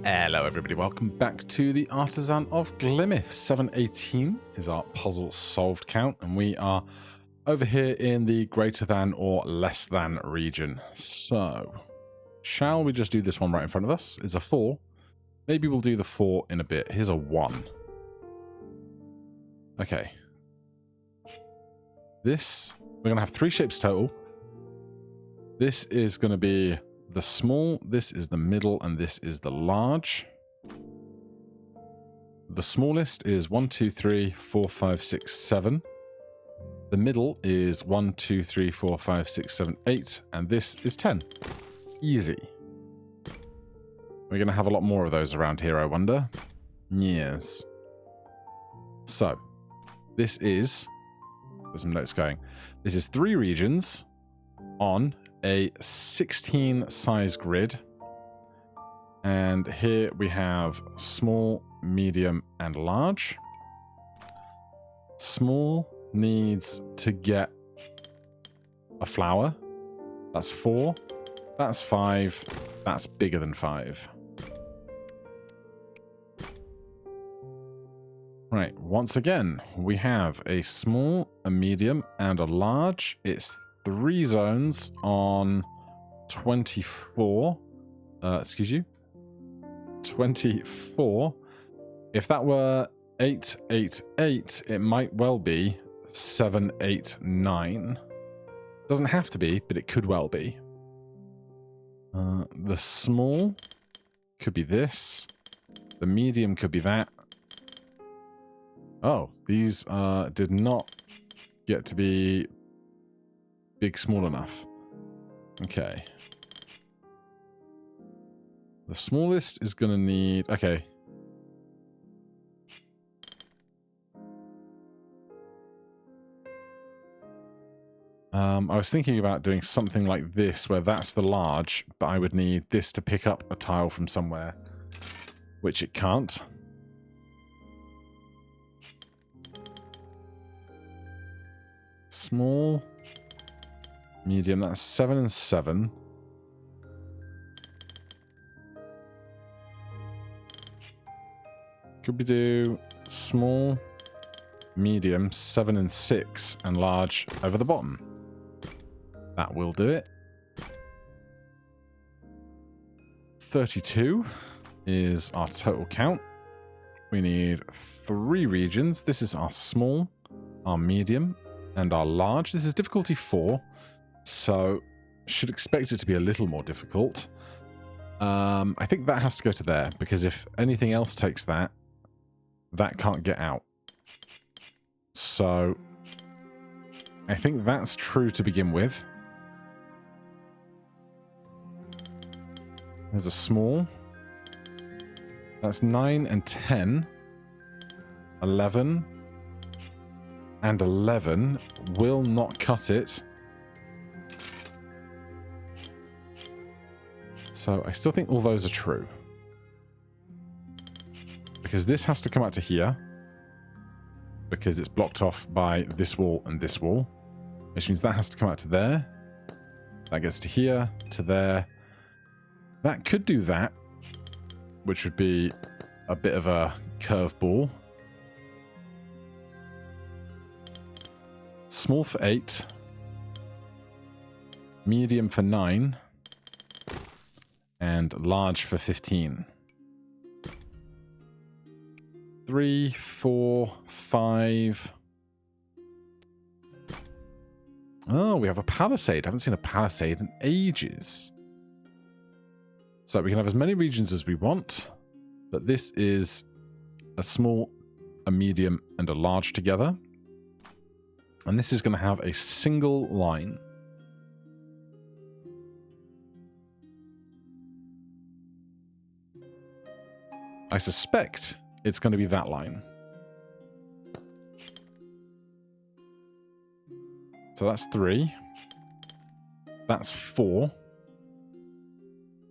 Hello everybody, welcome back to the Artisan of Glimmith. 718 is our puzzle solved count, and we are over here in the greater than or less than region. So, shall we just do this one right in front of us? It's a 4. Maybe we'll do the 4 in a bit. Here's a 1. Okay. This, we're going to have 3 shapes total. This is going to be the small, this is the middle, and this is the large. The smallest is 1, 2, 3, 4, 5, 6, 7. The middle is 1, 2, 3, 4, 5, 6, 7, 8. And this is 10. Easy. We're going to have a lot more of those around here, I wonder. Yes. So, this is... There's some notes going. This is 3 regions on a 16 size grid, and here we have small, medium, and large. Small needs to get a flower. That's 4. That's 5. That's bigger than 5. Right, once again, we have a small, a medium, and a large. It's 3 zones on 24. Excuse you. 24. If that were 8, 8, 8, it might well be 7, 8, 9. Doesn't have to be, but it could well be. The small could be this. The medium could be that. Oh, these did not get to be big small enough. Okay. The smallest is going to need... Okay. I was thinking about doing something like this, where that's the large, but I would need this to pick up a tile from somewhere, which it can't. Small, medium, that's 7 and 7. Could we do small, medium, 7 and 6, and large over the bottom? That will do it. 32 is our total count. We need 3 regions. This is our small, our medium, and our large. This is difficulty 4, so should expect it to be a little more difficult. I think that has to go to there, because if anything else takes that, that can't get out. So I think that's true to begin with. There's a small. That's 9 and 10. 11. And 11 will not cut it. So I still think all those are true. Because this has to come out to here. Because it's blocked off by this wall and this wall. Which means that has to come out to there. That gets to here, to there. That could do that. Which would be a bit of a curveball. Small for 8. Medium for 9. And large for 15. 3, 4, 5. Oh, we have a Palisade. I haven't seen a Palisade in ages. So we can have as many regions as we want. But this is a small, a medium, and a large together. And this is going to have a single line. I suspect it's going to be that line. So that's 3. That's 4.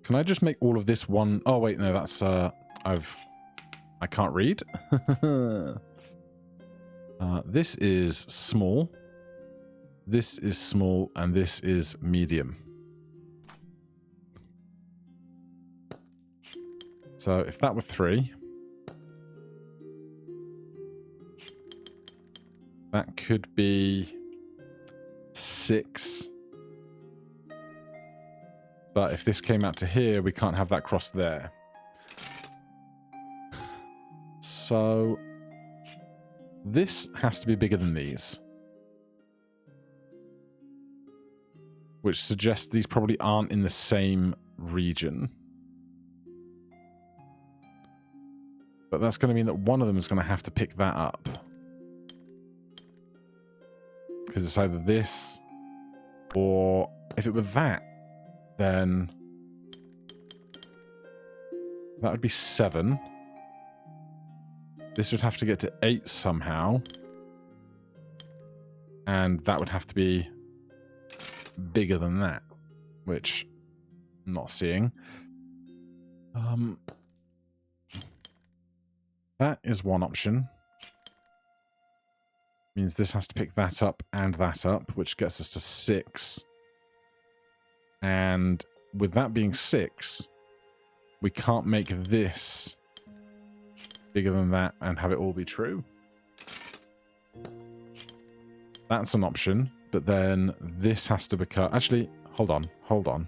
Can I just make all of this one? Oh, wait, no, that's... I can't read. This is small. This is small, and this is medium. So if that were 3, that could be 6. But if this came out to here, we can't have that cross there. So this has to be bigger than these. Which suggests these probably aren't in the same region. But that's going to mean that one of them is going to have to pick that up. Because it's either this, or if it were that, then that would be 7. This would have to get to 8 somehow. And that would have to be bigger than that, which I'm not seeing. That is one option. Means this has to pick that up and that up, which gets us to 6. And with that being 6, we can't make this bigger than that and have it all be true. That's an option, but then this has to become... Actually, hold on.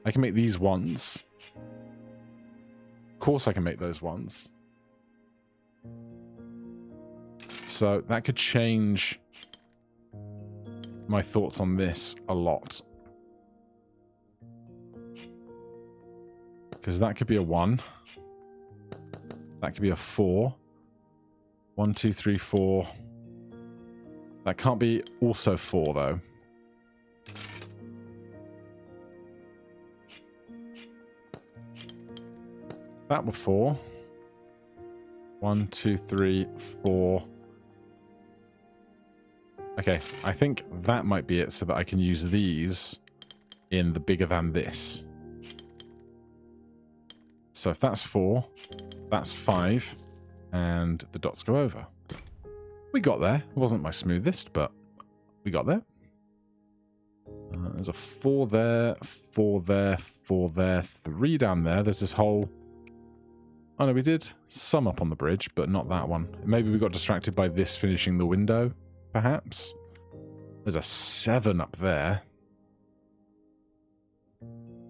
I can make these ones. Of course I can make those ones. So that could change my thoughts on this a lot. Because that could be a 1. That could be a 4. 1, 2, 3, 4. That can't be also 4, though. That were 4. 1, 2, 3, 4. Okay, I think that might be it so that I can use these in the bigger than this. So if that's 4, that's 5, and the dots go over. We got there. It wasn't my smoothest, but we got there. There's a 4 there, 4 there, 4 there, 3 down there. There's this whole... Oh no, we did some up on the bridge, but not that one. Maybe we got distracted by this finishing the window, perhaps. There's a 7 up there.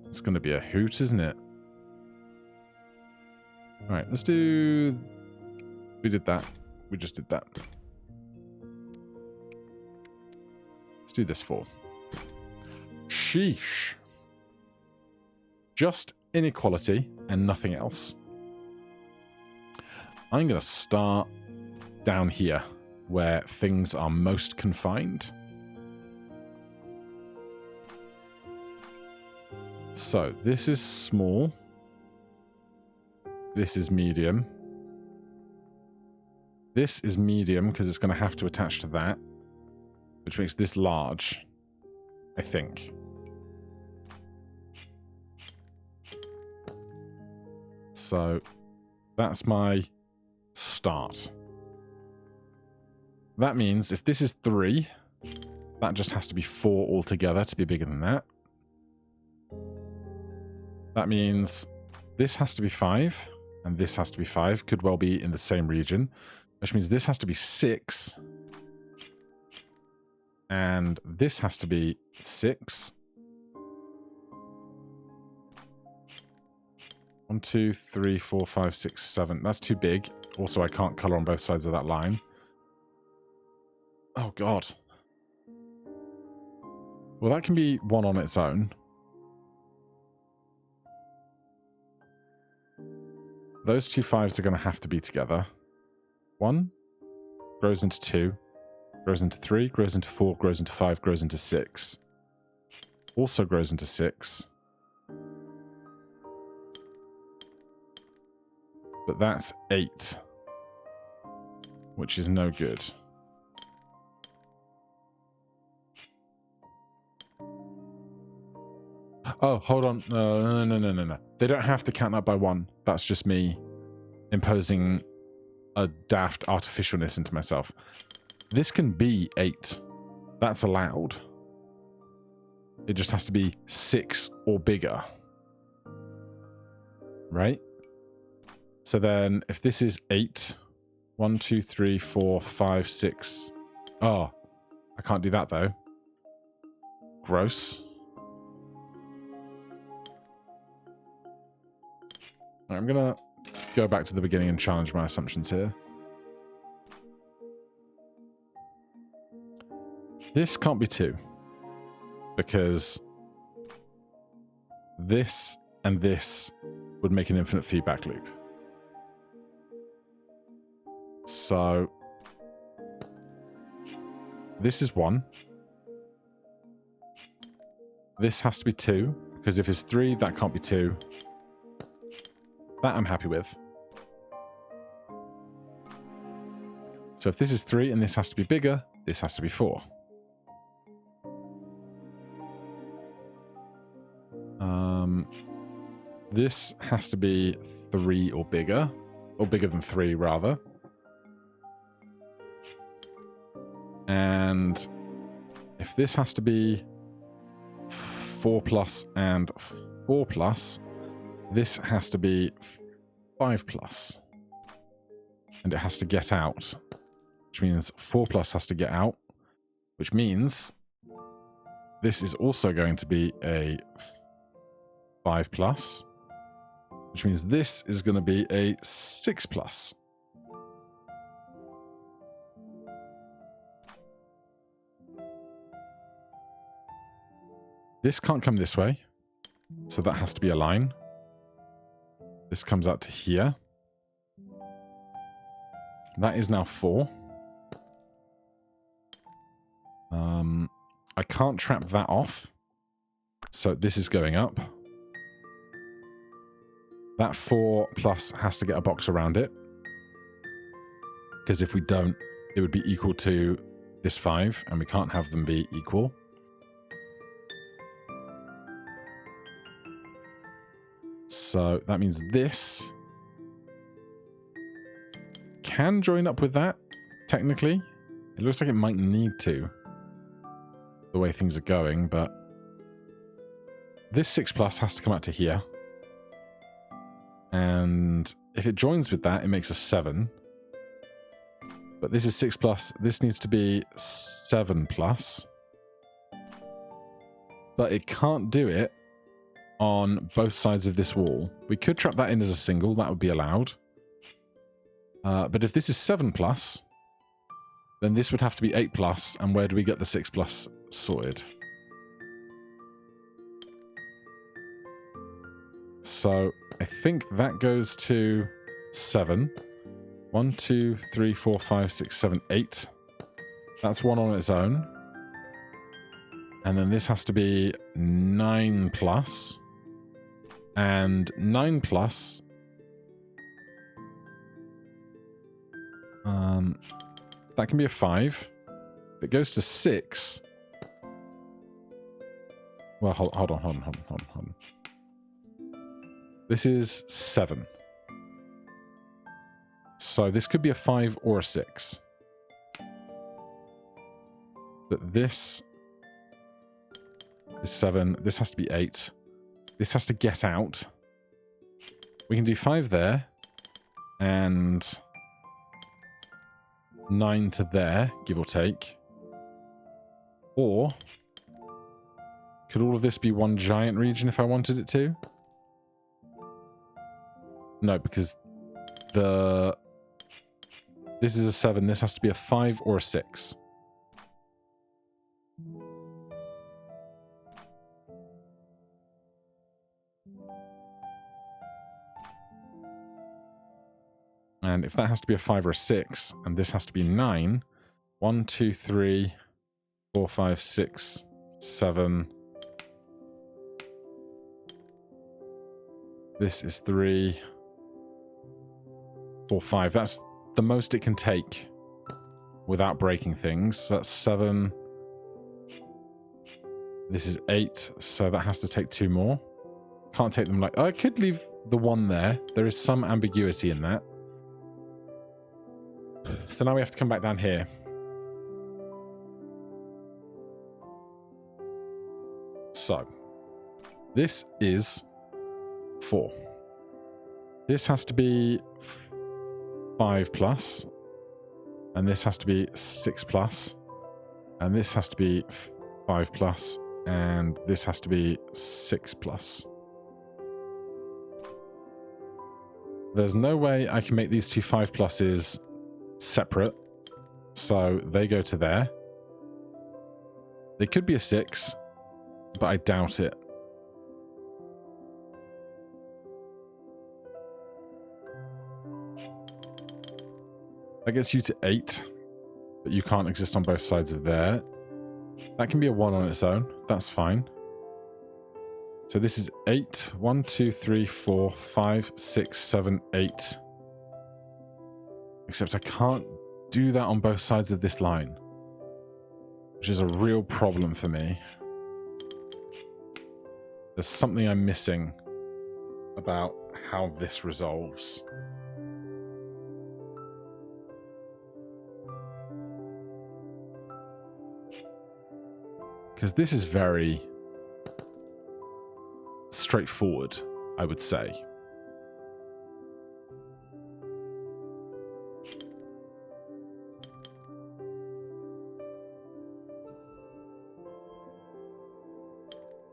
It's going to be a hoot, isn't it? Alright, let's do... We did that. We just did that. Let's do this 4. Sheesh. Just inequality and nothing else. I'm going to start down here, where things are most confined. So, this is small. This is medium. This is medium, because it's going to have to attach to that, which makes this large, I think. So, that's my start. That means if this is 3, that just has to be 4 altogether to be bigger than that. That means this has to be 5, and this has to be 5. Could well be in the same region, which means this has to be 6. And this has to be 6. 1, 2, 3, 4, 5, 6, 7. That's too big. Also, I can't color on both sides of that line. Oh, God. Well, that can be 1 on its own. Those two 5s are going to have to be together. 1 grows into 2, grows into 3, grows into 4, grows into 5, grows into 6. Also grows into 6. But that's 8. Which is no good. Oh, hold on. No. They don't have to count that by 1. That's just me imposing a daft artificialness into myself. This can be 8. That's allowed. It just has to be 6 or bigger. Right? So then if this is 8, 1, 2, 3, 4, 5, 6. Oh, I can't do that though. Gross. I'm going to go back to the beginning and challenge my assumptions here. This can't be 2. Because this and this would make an infinite feedback loop. So this is 1. This has to be 2, because if it's 3, that can't be 2. That I'm happy with. So if this is 3 and this has to be bigger, this has to be 4. This has to be 3 or bigger than 3 rather. And if this has to be 4 plus and 4 plus, this has to be 5 plus. And it has to get out, which means 4 plus has to get out, which means this is also going to be a 5 plus, which means this is going to be a 6 plus. This can't come this way, so that has to be a line. This comes out to here. That is now 4. I can't trap that off, so this is going up. That 4 plus has to get a box around it, because if we don't, it would be equal to this 5, and we can't have them be equal. So that means this can join up with that, technically. It looks like it might need to, the way things are going, but this 6 plus has to come out to here. And if it joins with that, it makes a 7. But this is 6 plus. This needs to be 7 plus. But it can't do it on both sides of this wall. We could trap that in as a single. That would be allowed. But if this is 7 plus, then this would have to be 8 plus. And where do we get the 6 plus sorted? So I think that goes to 7. 1, 2, 3, 4, 5, 6, 7, 8. That's 1 on its own. And then this has to be 9 plus. And 9 plus... that can be a 5. If it goes to 6... Well, hold on. This is 7. So this could be a 5 or a 6. But this is 7. This has to be 8. This has to get out. We can do 5 there. And 9 to there, give or take. Or could all of this be one giant region if I wanted it to? No, because this is a 7. This has to be a 5 or a 6. And if that has to be a 5 or a 6, and this has to be 9, 1, 2, 3, 4, 5, 6, 7. This is 3, 4, 5. That's the most it can take without breaking things. So that's 7. This is 8, so that has to take 2 more. Can't take them like... I could leave the 1 there. There is some ambiguity in that. So now we have to come back down here. So, this is 4. This has to be 5 plus. And this has to be 6 plus. And this has to be 5 plus. And this has to be 6 plus. There's no way I can make these two 5 pluses separate. So they go to there. They could be a 6, but I doubt it. That gets you to 8, but you can't exist on both sides of there. That can be a 1 on its own. That's fine. So this is 8. 1, 2, 3, 4, 5, 6, 7, 8. Except I can't do that on both sides of this line, which is a real problem for me. There's something I'm missing about how this resolves. Because this is very straightforward, I would say.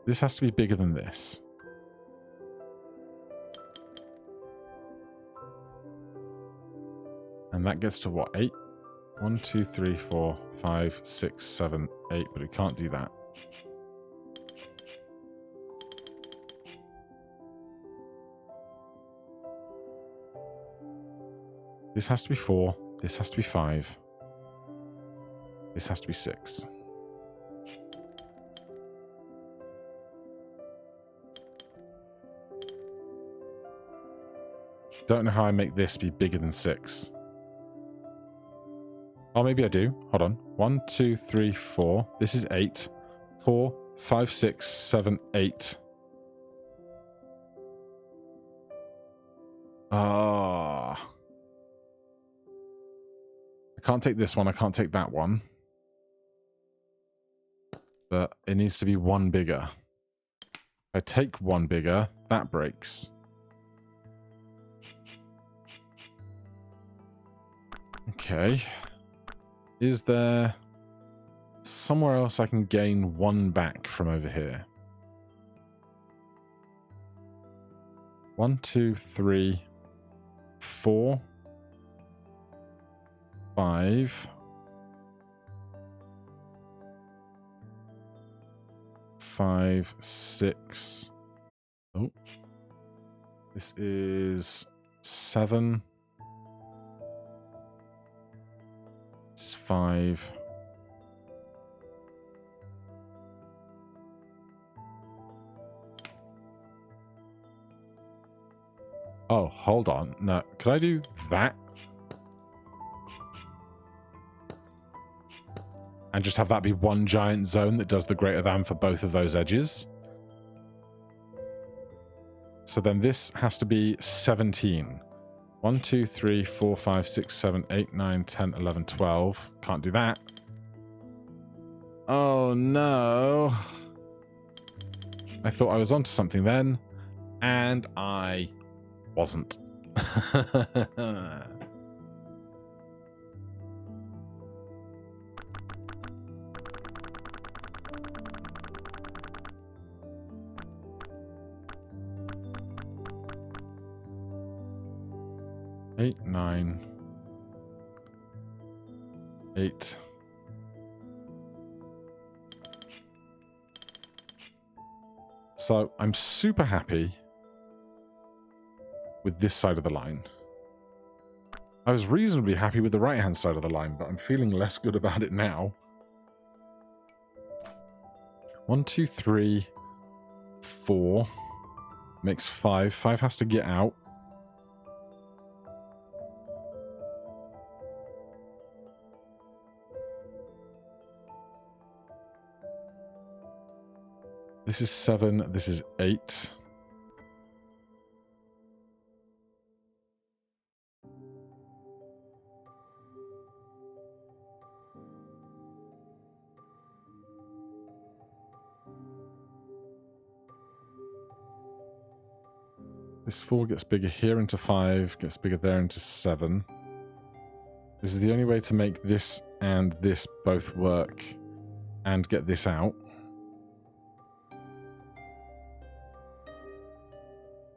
This has to be bigger than this. And that gets to what, 8? 1, 2, 3, 4, 5, 6, 7, 8, but it can't do that. This has to be 4. This has to be 5. This has to be 6. Don't know how I make this be bigger than 6. Oh, maybe I do. Hold on. 1, 2, 3, 4. This is 8. 4, 5, 6, 7, 8. Ah. I can't take this one. I can't take that one. But it needs to be 1 bigger. If I take 1 bigger, that breaks. Okay. Is there somewhere else I can gain 1 back from over here? 1, 2, 3, 4, 5, 5, 6. Oh. This is 7. This is 5. Oh, hold on. No, could I do that? And just have that be 1 giant zone that does the greater than for both of those edges? So then this has to be 17. 1, 2, 3, 4, 5, 6, 7, 8, 9, 10, 11, 12. Can't do that. Oh, no. I thought I was onto something then, and I wasn't. Eight, 9, 8. So I'm super happy with this side of the line. I was reasonably happy with the right-hand side of the line, but I'm feeling less good about it now. 1, 2, 3, 4. Makes 5. 5 has to get out. This is 7. This is 8. This 4 gets bigger here into 5, gets bigger there into 7. This is the only way to make this and this both work and get this out.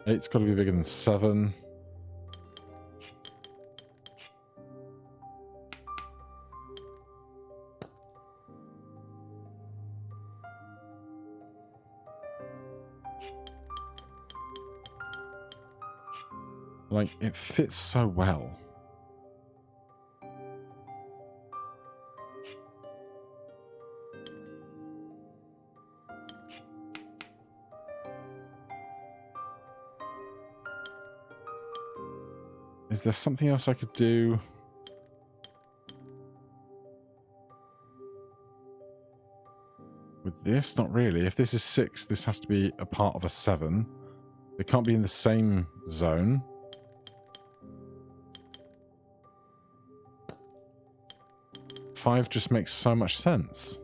8's got to be bigger than 7. Like, it fits so well. Is there something else I could do? With this? Not really. If this is 6, this has to be a part of a 7. They can't be in the same zone. Five just makes so much sense.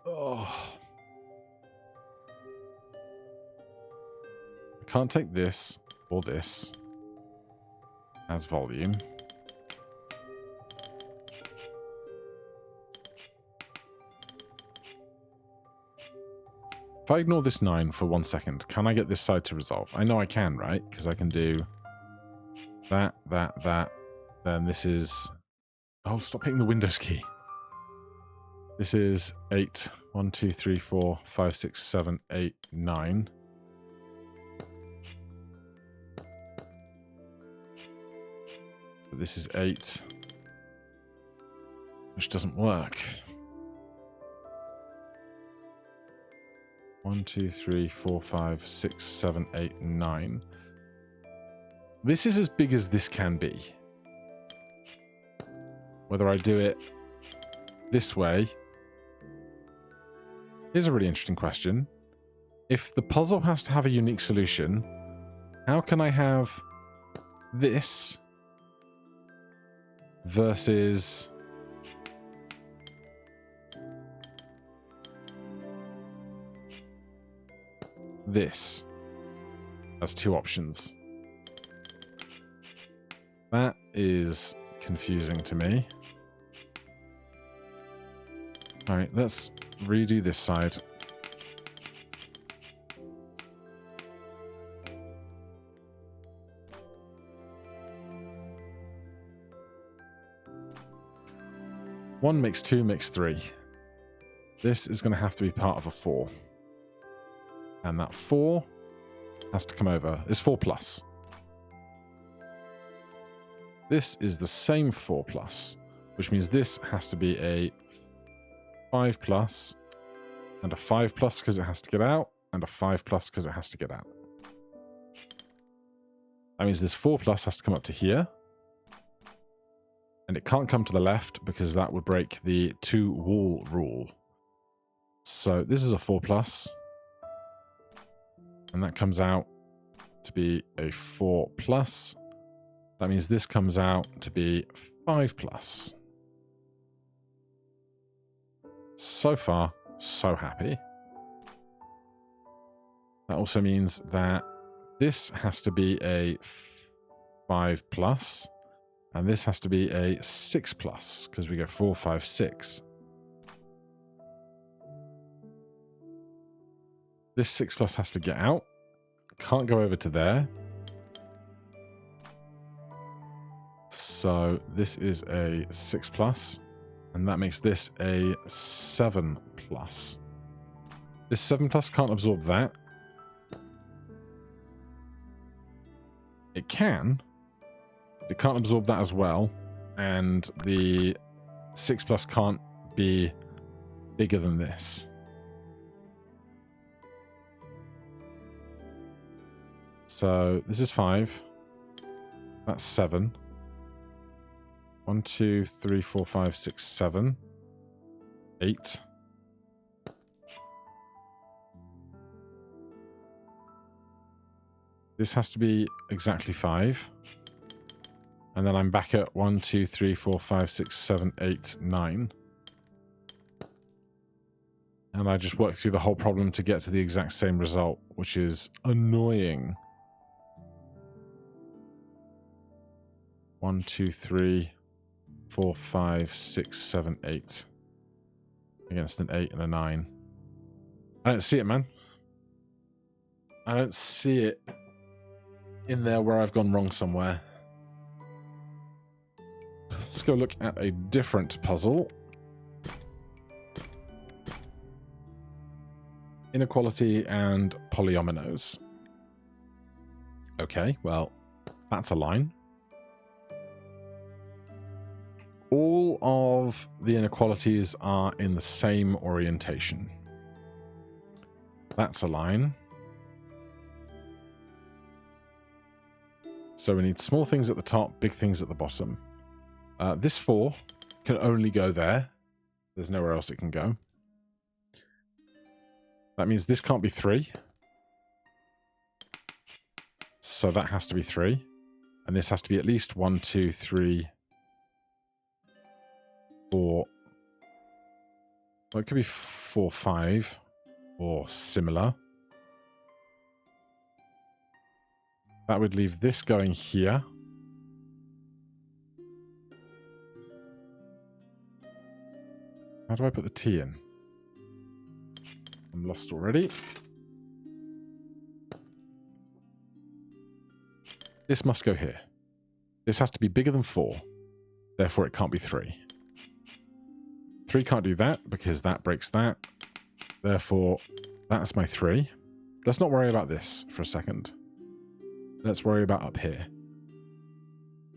Oh. I can't take this or this as volume. If I ignore this 9 for 1 second, can I get this side to resolve? I know I can, right? Because I can do that, that, that. Then this is... Oh, stop hitting the Windows key. This is 8. 1, 2, 3, 4, 5, 6, 7, 8, 9. But this is 8. Which doesn't work. 1, 2, 3, 4, 5, 6, 7, 8, 9. This is as big as this can be. Whether I do it this way... Here's a really interesting question. If the puzzle has to have a unique solution, how can I have this versus... this as two options? That is confusing to me. Alright, let's redo this side. One makes 2 makes 3. This is going to have to be part of a 4. And that 4 has to come over. It's 4 plus. This is the same 4 plus, which means this has to be a 5 plus, and a 5 plus because it has to get out, and a 5 plus because it has to get out. That means this 4 plus has to come up to here. And it can't come to the left because that would break the 2 wall rule. So this is a 4 plus. And that comes out to be a 4 plus. That means this comes out to be 5 plus. So far, so happy. That also means that this has to be a 5 plus. And this has to be a 6 plus, because we go 4, 5, 6. This 6 plus has to get out. Can't go over to there. So this is a 6 plus, and that makes this a 7 plus. This 7 plus can't absorb that. It can. It can't absorb that as well, and the 6 plus can't be bigger than this. So this is 5. That's 7. 1, 2, 3, 4, 5, 6, 7. 8. This has to be exactly 5. And then I'm back at 1, 2, 3, 4, 5, 6, 7, 8, 9. And I just work through the whole problem to get to the exact same result, which is annoying. 1, 2, 3, 4, 5, 6, 7, 8. Against an 8 and a 9. I don't see it, man. I don't see it in there where I've gone wrong somewhere. Let's go look at a different puzzle. Inequality and polyominoes. Okay, well, that's a line. All of the inequalities are in the same orientation. That's a line. So we need small things at the top, big things at the bottom. This 4 can only go there. There's nowhere else it can go. That means this can't be 3. So that has to be 3. And this has to be at least 1, 2, 3, 4. Well, it could be 4, 5, or similar. That would leave this going here. How do I put the T in? I'm lost already. This must go here. This has to be bigger than 4. Therefore, it can't be 3. 3 can't do that because that breaks that. Therefore, that's my 3. Let's not worry about this for a second. Let's worry about up here.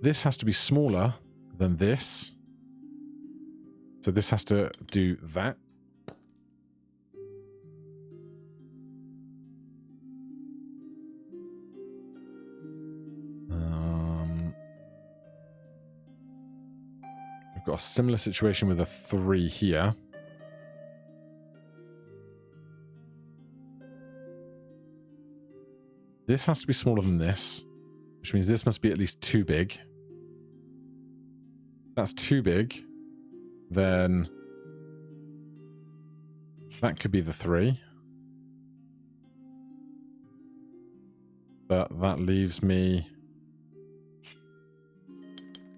This has to be smaller than this. So this has to do that. We've got a similar situation with a 3 here. This has to be smaller than this, which means this must be at least too big. That's too big. Then that could be the 3. But that leaves me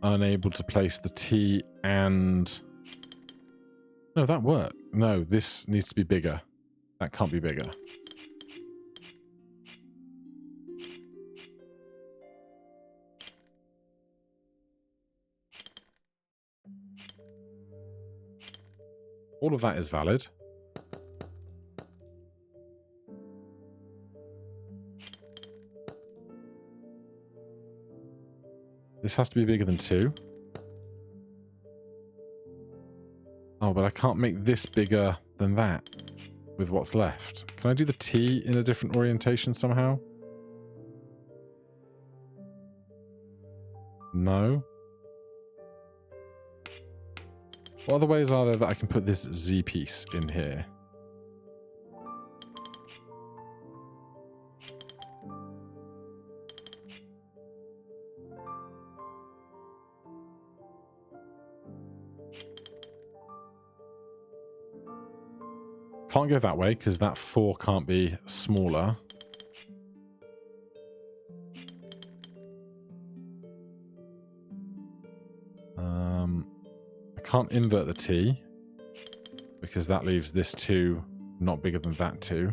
unable to place the T and... No, that worked. No, this needs to be bigger. That can't be bigger. All of that is valid. This has to be bigger than 2. Oh, but I can't make this bigger than that with what's left. Can I do the T in a different orientation somehow? No. What other ways are there that I can put this Z piece in here? Can't go that way because that 4 can't be smaller. I can't invert the T because that leaves this 2 not bigger than that 2.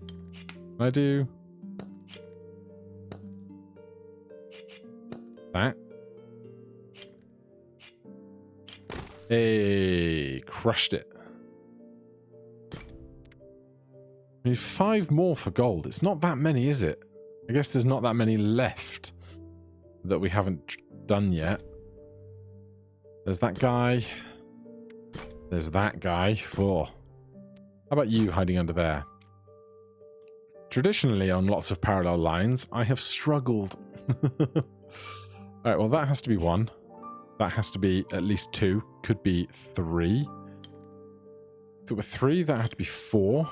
Can I do that? Hey, crushed it. I need 5 more for gold. It's not that many, is it? I guess there's not that many left that we haven't done yet. There's that guy. There's that guy. Oh. How about you hiding under there? Traditionally, on lots of parallel lines, I have struggled. Alright, well that has to be 1. That has to be at least 2. Could be 3. If it were 3, that had to be 4.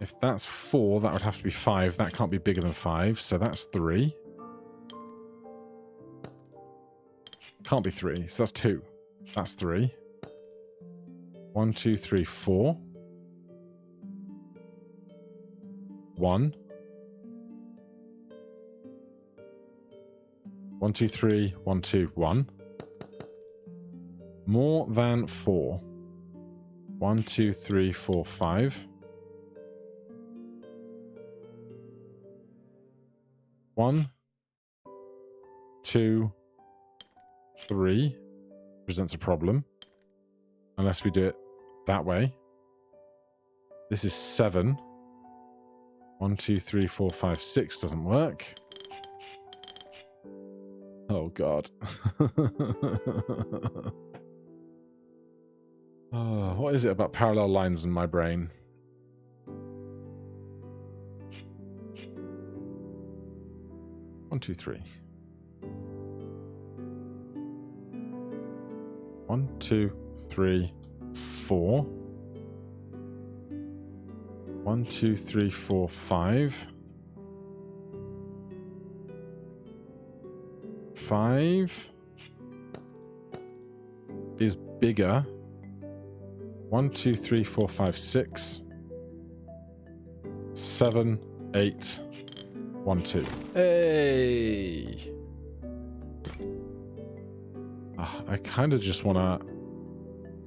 If that's 4, that would have to be 5. That can't be bigger than 5, so that's 3. Can't be 3, so that's 2. That's 3. 1, 2, 3, 4. 1. 1, 2, 3, 1, 2, 1. More than 4. 1, 2, 3, 4, 5. 1, 2, 3 presents a problem. Unless we do it that way. This is 7. 1, 2, 3, 4, 5, 6 doesn't work. Oh, God. Oh, what is it about parallel lines in my brain? One, 2, 3. 1, 2, 3, 4. 1, 2, 3, 4, 5. 5 is bigger. 1, 2, 3, 4, 5, 6. 7, 8. 1, 2. Hey! I kind of just want to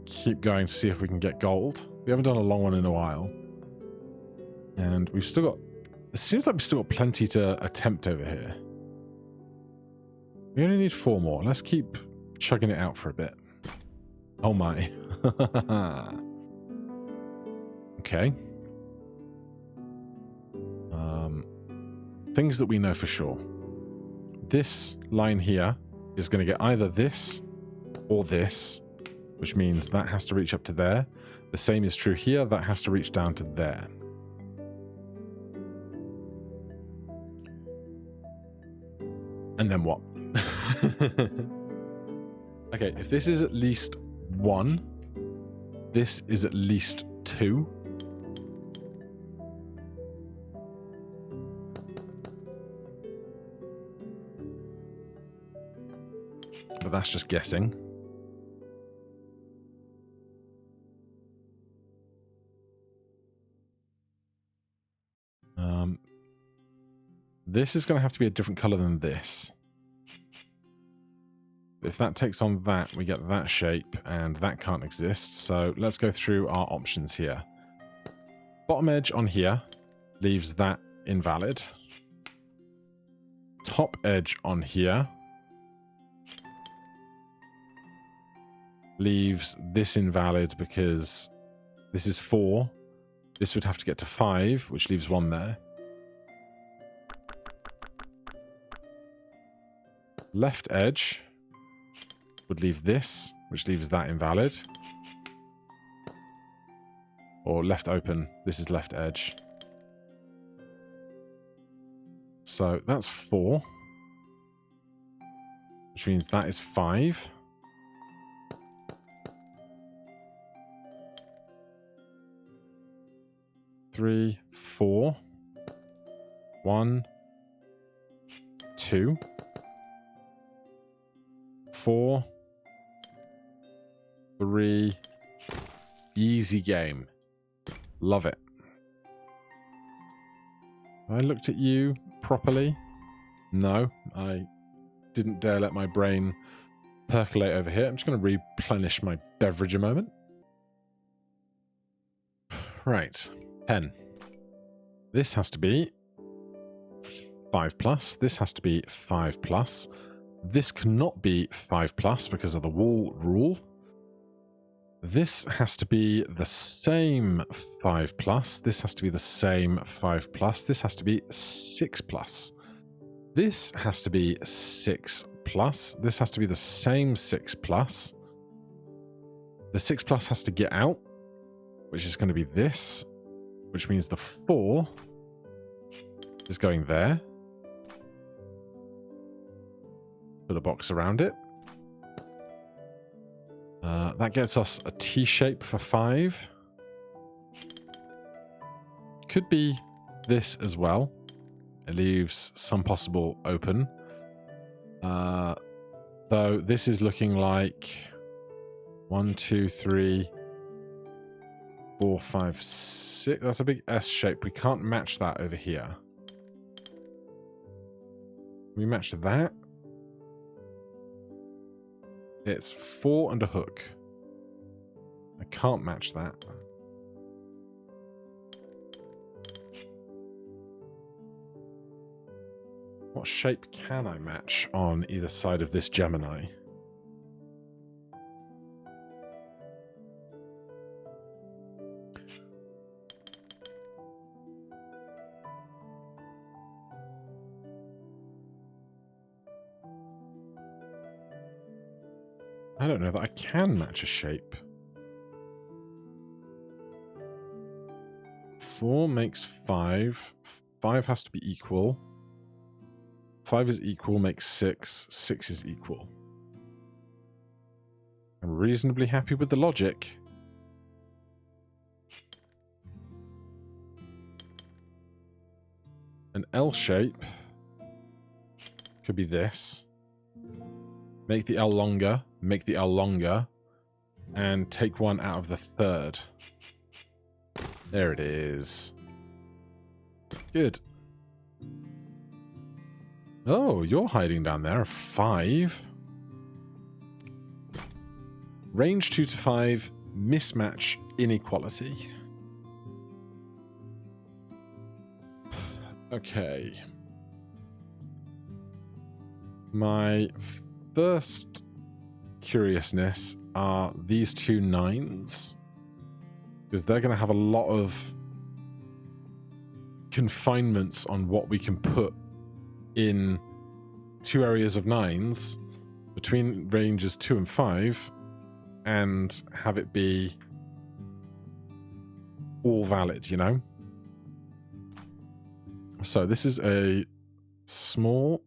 keep going to see if we can get gold. We haven't done a long one in a while. And we've still got... It seems like we've still got plenty to attempt over here. We only need 4 more. Let's keep chugging it out for a bit. Oh my. Okay. Things that we know for sure. This line here is going to get either this or this, which means that has to reach up to there. The same is true here. That has to reach down to there. And then what? Okay, if this is at least 1, this is at least 2. But that's just guessing. This is going to have to be a different color than this. If that takes on that, we get that shape, and that can't exist. So let's go through our options here. Bottom edge on here leaves that invalid. Top edge on here leaves this invalid because this is 4. This would have to get to 5, which leaves 1 there. Left edge would leave this, which leaves that invalid. Or left open, this is left edge. So that's 4. Which means that is 5. Three, 4. 1, 2. 4, 3. Easy game. Love it. Have I looked at you properly? No, I didn't dare let my brain percolate over here. I'm just going to replenish my beverage a moment. Right, 10. This has to be 5+. This has to be 5+. This cannot be 5+ because of the wall rule. This has to be the same 5+. This has to be the same 5+. This has to be 6+. This has to be 6+. This has to be the same 6+. The 6+ has to get out, which is going to be this, which means the 4 is going there. Put a box around it. That gets us a T shape for 5. could be this as well. It leaves some possible open. Though this is looking like 1, 2, 3, 4, 5, 6. That's a big S shape. We can't match that over here. We match that. It's 4 and a hook. I can't match that. What shape can I match on either side of this Gemini? I don't know that I can match a shape. 4 makes 5. 5 has to be equal. 5 is equal, makes 6. 6 is equal. I'm reasonably happy with the logic. An L shape could be this. Make the L longer, make the L longer, and take one out of the third. There it is. Good. Oh, you're hiding down there. 5. Range 2 to 5. Mismatch inequality. Okay. My first curiousness are these two 9s. Because they're going to have a lot of confinements on what we can put in 2 areas of 9s between ranges 2 and 5 and have it be all valid, you know? So this is a small,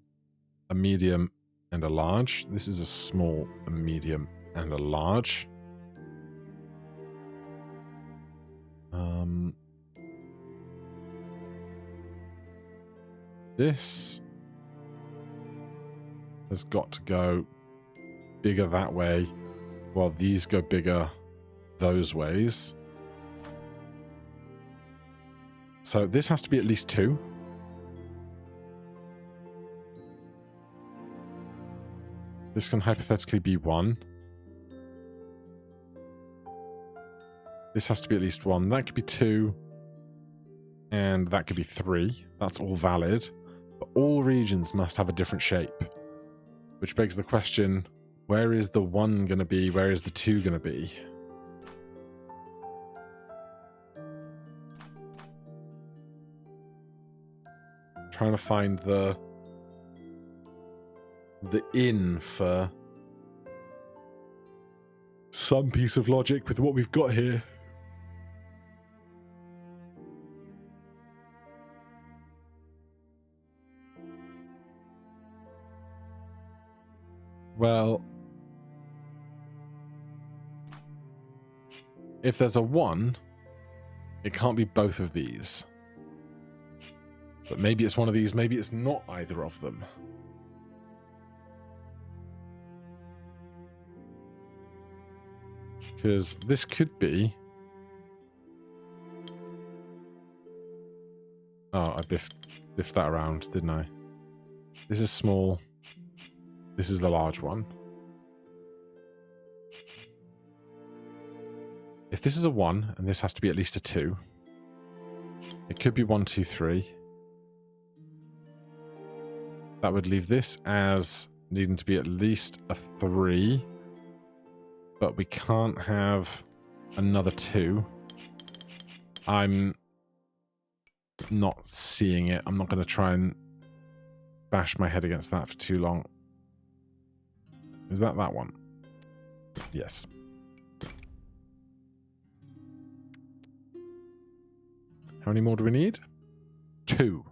a medium, and a large. This is a small, a medium, and a large. This has got to go bigger that way, while these go bigger those ways. So this has to be at least 2. This can hypothetically be 1. This has to be at least 1. That could be 2. And that could be 3. That's all valid. But all regions must have a different shape. Which begs the question, where is the 1 going to be? Where is the 2 going to be? Trying to find the in for some piece of logic with what we've got here. Well, if there's a 1, it can't be both of these. But maybe it's one of these, maybe it's not either of them. Because this could be... Oh, I biffed that around, didn't I? This is small. This is the large one. If this is a 1, and this has to be at least a 2, it could be 1, 2, 3. That would leave this as needing to be at least a 3. But we can't have another 2. I'm not seeing it. I'm not going to try and bash my head against that for too long. Is that one? Yes. How many more do we need? 2.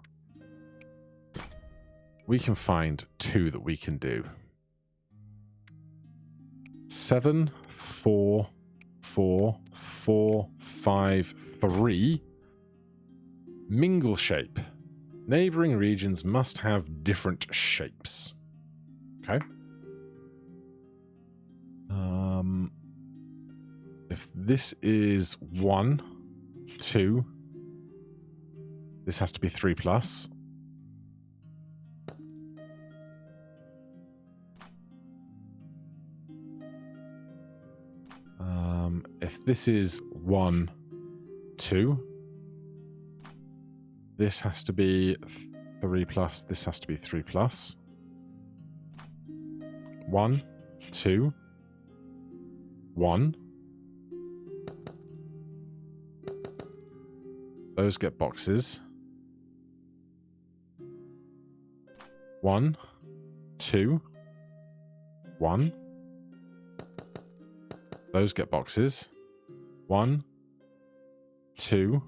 We can find 2 that we can do. 7, 4, 4, 4, 5, 3. Mingle shape. Neighboring regions must have different shapes. Okay. If this is 1, 2, this has to be 3 plus. If this is 1, 2, this has to be 3 plus, this has to be 3 plus. 1, 2, 1. Those get boxes. 1, 2, 1. Those get boxes. 1, 2.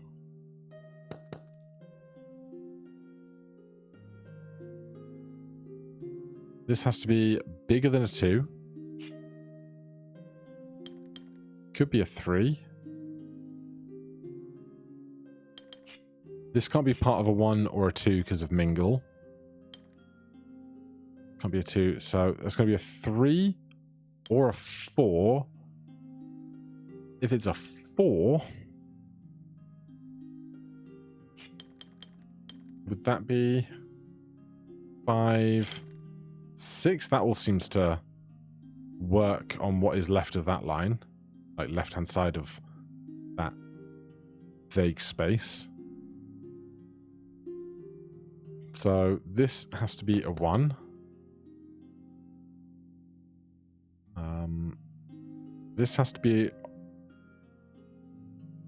This has to be bigger than a 2. Could be a 3. This can't be part of a 1 or a 2 because of mingle. Can't be a 2, so it's going to be a 3 or a 4. If it's a 4, would that be 5, 6? That all seems to work on what is left of that line, like left-hand side of that vague space. So this has to be a 1. This has to be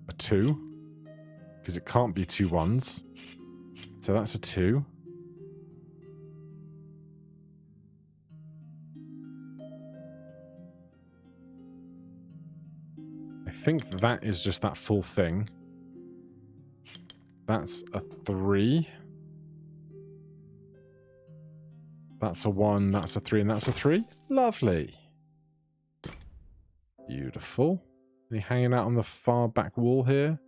a 2, because it can't be 2 1s. So that's a 2. I think that is just that full thing. That's a 3. That's a 1, that's a 3, and that's a 3. Lovely. Beautiful. Any hanging out on the far back wall here?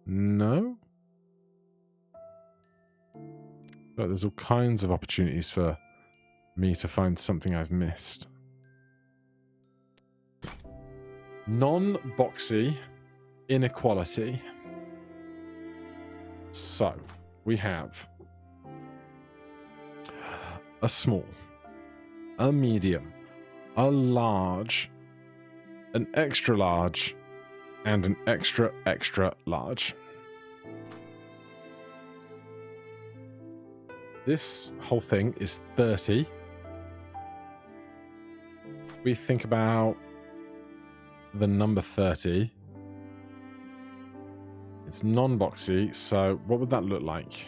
No? But there's all kinds of opportunities for me to find something I've missed. Non-boxy inequality. So, we have a small, a medium, a large, an extra large, and an extra, extra large. This whole thing is 30. We think about the number 30. It's non-boxy, so what would that look like?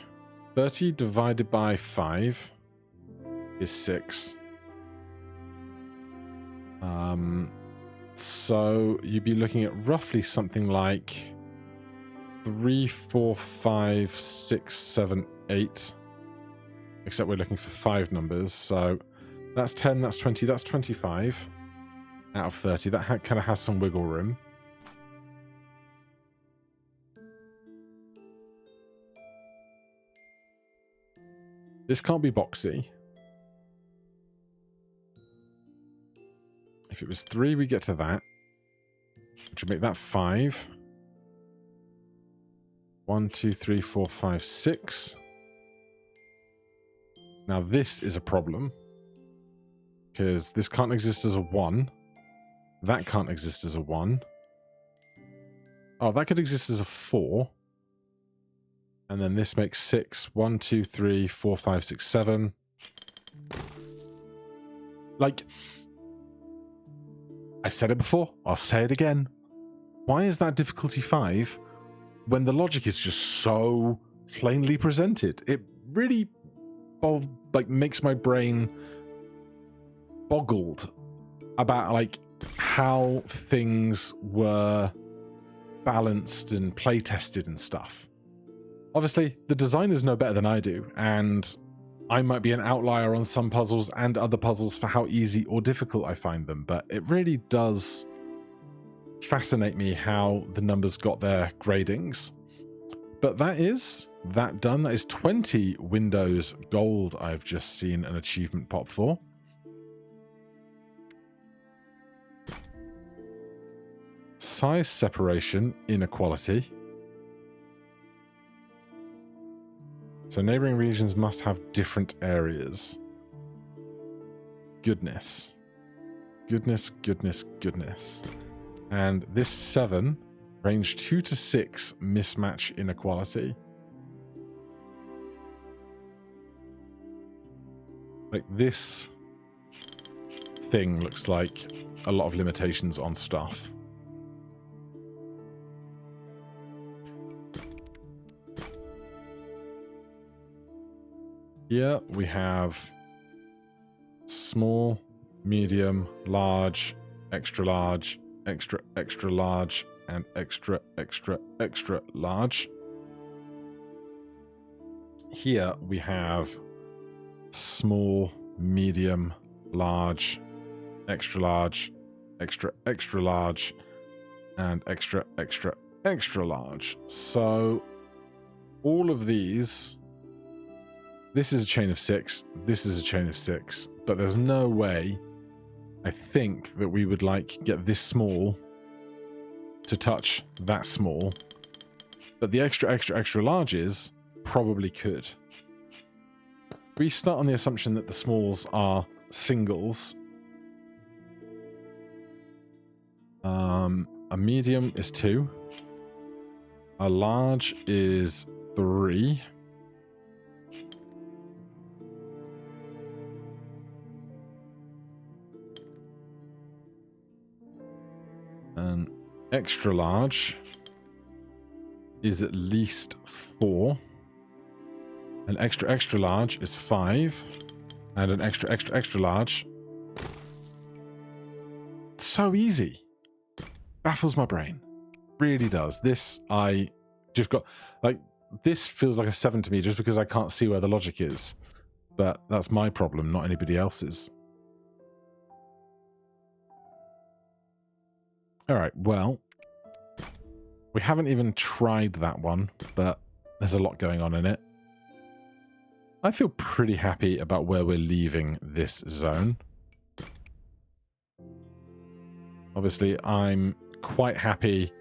30 divided by 5 is 6. So you'd be looking at roughly something like 3, 4, 5, 6, 7, 8. Except we're looking for 5 numbers. So that's 10, that's 20, that's 25 out of 30. That kind of has some wiggle room. This can't be boxy. If it was 3, we get to that, which would make that 5. 1, 2, 3, 4, 5, 6. Now this is a problem, because this can't exist as a 1. That can't exist as a 1. Oh, that could exist as a 4. And then this makes 6. 1, 2, 3, 4, 5, 6, 7. Like, I've said it before, I'll say it again. Why is that difficulty 5 when the logic is just so plainly presented? It really makes my brain boggled about like how things were balanced and play tested and stuff. Obviously, the designers know better than I do, and I might be an outlier on some puzzles and other puzzles for how easy or difficult I find them, but it really does fascinate me how the numbers got their gradings. But that is that done. That is 20 Windows Gold I've just seen an achievement pop for. Size separation inequality. So neighboring regions must have different areas. Goodness. Goodness, goodness, goodness. And this 7, range 2 to 6, mismatch inequality. Like this thing looks like a lot of limitations on stuff. Here we have small, medium, large, extra large, extra, extra large, and extra, extra, extra large. Here we have small, medium, large, extra, extra large, and extra, extra, extra large. So all of these, this is a chain of 6, this is a chain of 6, but there's no way, I think, that we would like get this small to touch that small, but the extra, extra, extra larges probably could. We start on the assumption that the smalls are singles. A medium is 2. A large is 3. An extra large is at least 4. An extra, extra large is 5. And an extra, extra, extra large. So easy. Baffles my brain. Really does. This, I just got, like, this feels like a 7 to me just because I can't see where the logic is. But that's my problem, not anybody else's. Alright, well, we haven't even tried that one, but there's a lot going on in it. I feel pretty happy about where we're leaving this zone. Obviously, I'm quite happy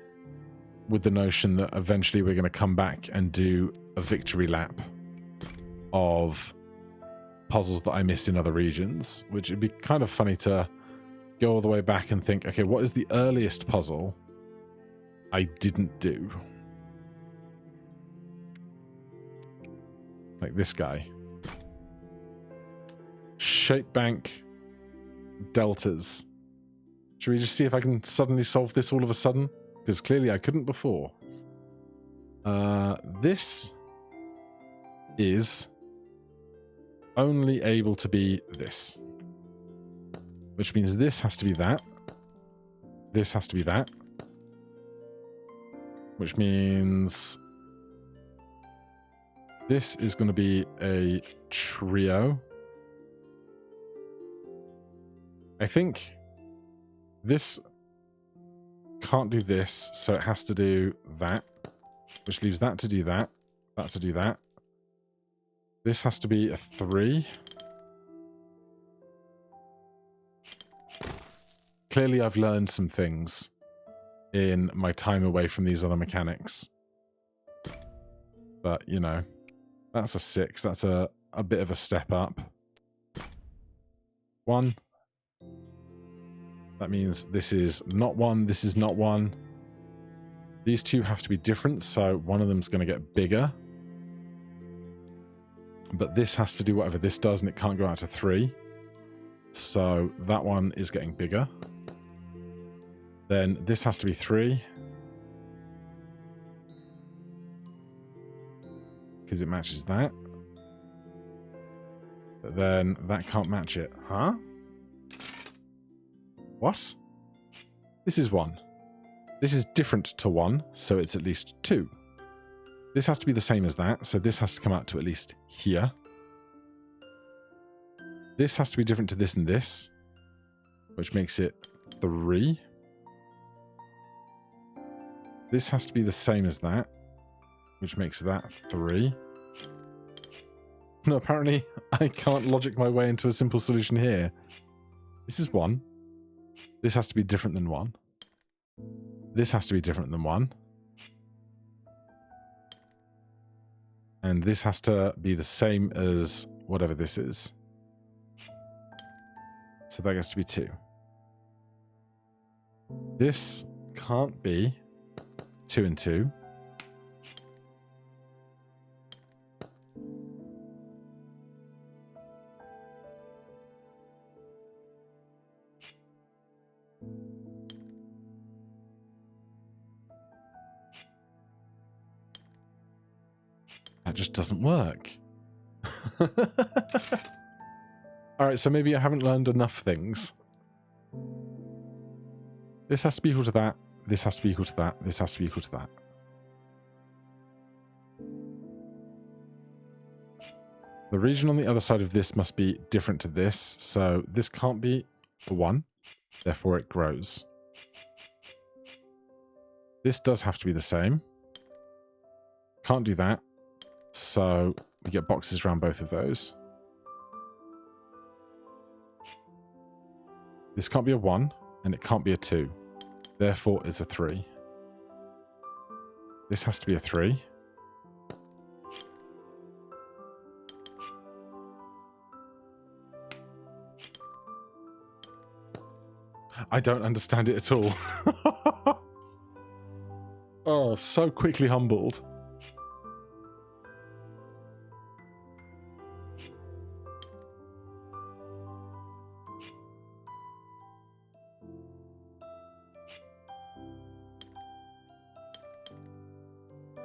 with the notion that eventually we're going to come back and do a victory lap of puzzles that I missed in other regions, which would be kind of funny to go all the way back and think, okay, what is the earliest puzzle I didn't do? Like this guy. Shape bank deltas. Should we just see if I can suddenly solve this all of a sudden? Because clearly I couldn't before. This is only able to be this. Which means this has to be that. This has to be that. Which means this is going to be a trio. I think this can't do this, so it has to do that. Which leaves that to do that. That to do that. This has to be a 3. Clearly I've learned some things in my time away from these other mechanics. But, you know, that's a 6. That's a bit of a step up. 1. That means this is not 1, this is not 1. These two have to be different, so one of them's going to get bigger. But this has to do whatever this does, and it can't go out to 3. So that one is getting bigger. Then this has to be 3. Because it matches that. But then that can't match it. Huh? What? This is 1. This is different to 1, so it's at least 2. This has to be the same as that, so this has to come out to at least here. This has to be different to this and this, which makes it 3. This has to be the same as that. which makes that 3. No, apparently I can't logic my way into a simple solution here. This is 1. This has to be different than 1. This has to be different than 1. And this has to be the same as whatever this is. So that gets to be 2. This can't be 2 and 2. That just doesn't work. Alright, so maybe I haven't learned enough things. This has to be equal to that. This has to be equal to that. This has to be equal to that. The region on the other side of this must be different to this. So this can't be a 1. Therefore it grows. This does have to be the same. Can't do that. So we get boxes around both of those. This can't be a 1, and it can't be a 2. Therefore, it's a 3. This has to be a 3. I don't understand it at all. Oh, so quickly humbled.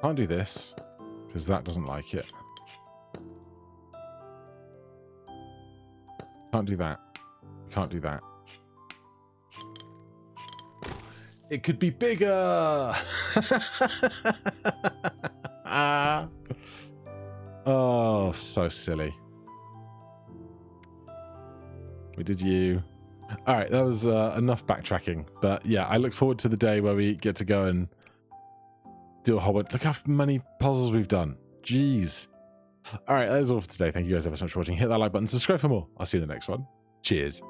Can't do this, because that doesn't like it. Can't do that. Can't do that. It could be bigger! Oh, so silly. We did you. Alright, that was enough backtracking. But yeah, I look forward to the day where we get to go and do a whole bunch. Look how many puzzles we've done. Jeez. Alright, that is all for today. Thank you guys ever so much for watching. Hit that like button, subscribe for more. I'll see you in the next one. Cheers.